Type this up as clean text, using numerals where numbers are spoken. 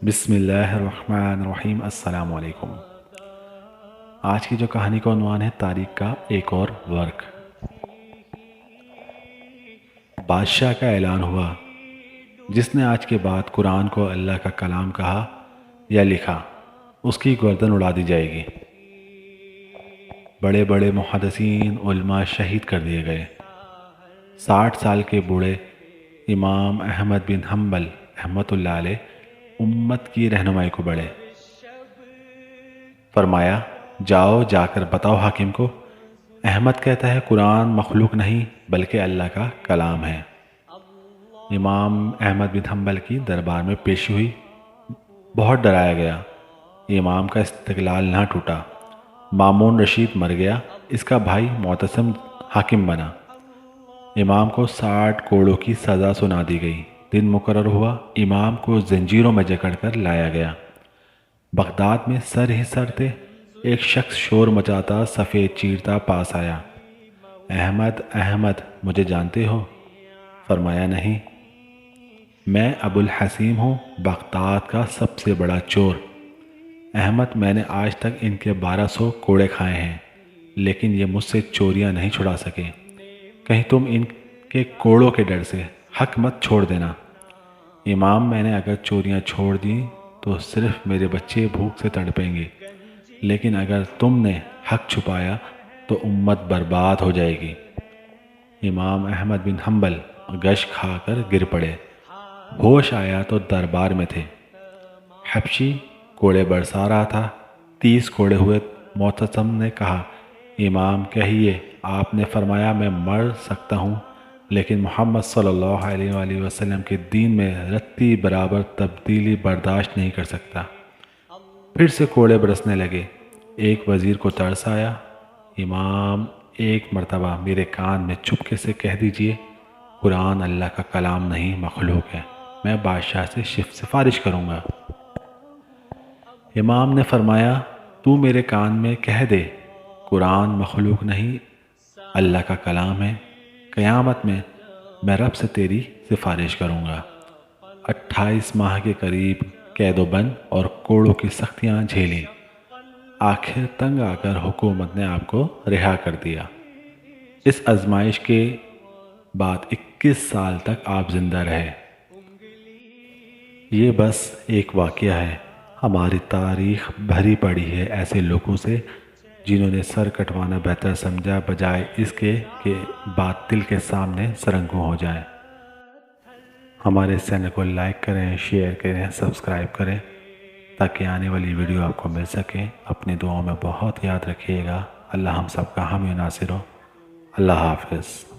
بسم اللہ الرحمن الرحیم۔ السلام علیکم۔ آج کی جو کہانی کا عنوان ہے تاریخ کا ایک اور ورق۔ بادشاہ کا اعلان ہوا، جس نے آج کے بعد قرآن کو اللہ کا کلام کہا یا لکھا اس کی گردن اڑا دی جائے گی۔ بڑے بڑے محدثین علماء شہید کر دیے گئے۔ 60 سال کے بوڑھے امام احمد بن حنبل رحمۃ اللہ علیہ امت کی رہنمائی کو بڑھے۔ فرمایا، جاؤ جا کر بتاؤ حاکم کو، احمد کہتا ہے قرآن مخلوق نہیں بلکہ اللہ کا کلام ہے۔ امام احمد بن حنبل کی دربار میں پیشی ہوئی، بہت ڈرایا گیا۔ امام کا استقلال نہ ٹوٹا۔ مامون رشید مر گیا، اس کا بھائی معتصم حاکم بنا۔ امام کو 60 کوڑوں کی سزا سنا دی گئی۔ دن مقرر ہوا، امام کو زنجیروں میں جکڑ کر لایا گیا۔ بغداد میں سر ہی سر تھے، ایک شخص شور مچاتا سفید چیرتا پاس آیا۔ احمد احمد مجھے جانتے ہو؟ فرمایا نہیں۔ میں ابو الحسیم ہوں، بغداد کا سب سے بڑا چور۔ احمد، میں نے آج تک ان کے 1200 کوڑے کھائے ہیں، لیکن یہ مجھ سے چوریاں نہیں چھڑا سکے۔ کہیں تم ان کے کوڑوں کے ڈر سے حق مت چھوڑ دینا۔ امام، میں نے اگر چوریاں چھوڑ دیں تو صرف میرے بچے بھوک سے تڑپیں گے، لیکن اگر تم نے حق چھپایا تو امت برباد ہو جائے گی۔ امام احمد بن حنبل گش کھا کر گر پڑے۔ ہوش آیا تو دربار میں تھے۔ حبشی کوڑے برسا رہا تھا۔ 30 کوڑے ہوئے۔ معتصم نے کہا، امام کہیے، آپ نے فرمایا میں مر سکتا ہوں، لیکن محمد صلی اللہ علیہ وآلہ وسلم کے دین میں رتی برابر تبدیلی برداشت نہیں کر سکتا۔ پھر سے کوڑے برسنے لگے۔ ایک وزیر کو ترس آیا، امام ایک مرتبہ میرے کان میں چپکے سے کہہ دیجئے، قرآن اللہ کا کلام نہیں مخلوق ہے، میں بادشاہ سے سفارش کروں گا۔ امام نے فرمایا، تو میرے کان میں کہہ دے، قرآن مخلوق نہیں اللہ کا کلام ہے، قیامت میں میں رب سے تیری سفارش کروں گا۔ 28 ماہ کے قریب قید و بند اور کوڑوں کی سختیاں جھیلیں، آخر تنگ آ کر حکومت نے آپ کو رہا کر دیا۔ اس آزمائش کے بعد 21 سال تک آپ زندہ رہے۔ یہ بس ایک واقعہ ہے، ہماری تاریخ بھری پڑی ہے ایسے لوگوں سے جنہوں نے سر کٹوانا بہتر سمجھا بجائے اس کے کہ باطل کے سامنے سرنگوں ہو جائیں۔ ہمارے اس چینل کو لائک کریں، شیئر کریں، سبسکرائب کریں تاکہ آنے والی ویڈیو آپ کو مل سکے۔ اپنی دعاؤں میں بہت یاد رکھیے گا۔ اللہ ہم سب کا حامی و ناصر ہو۔ اللہ حافظ۔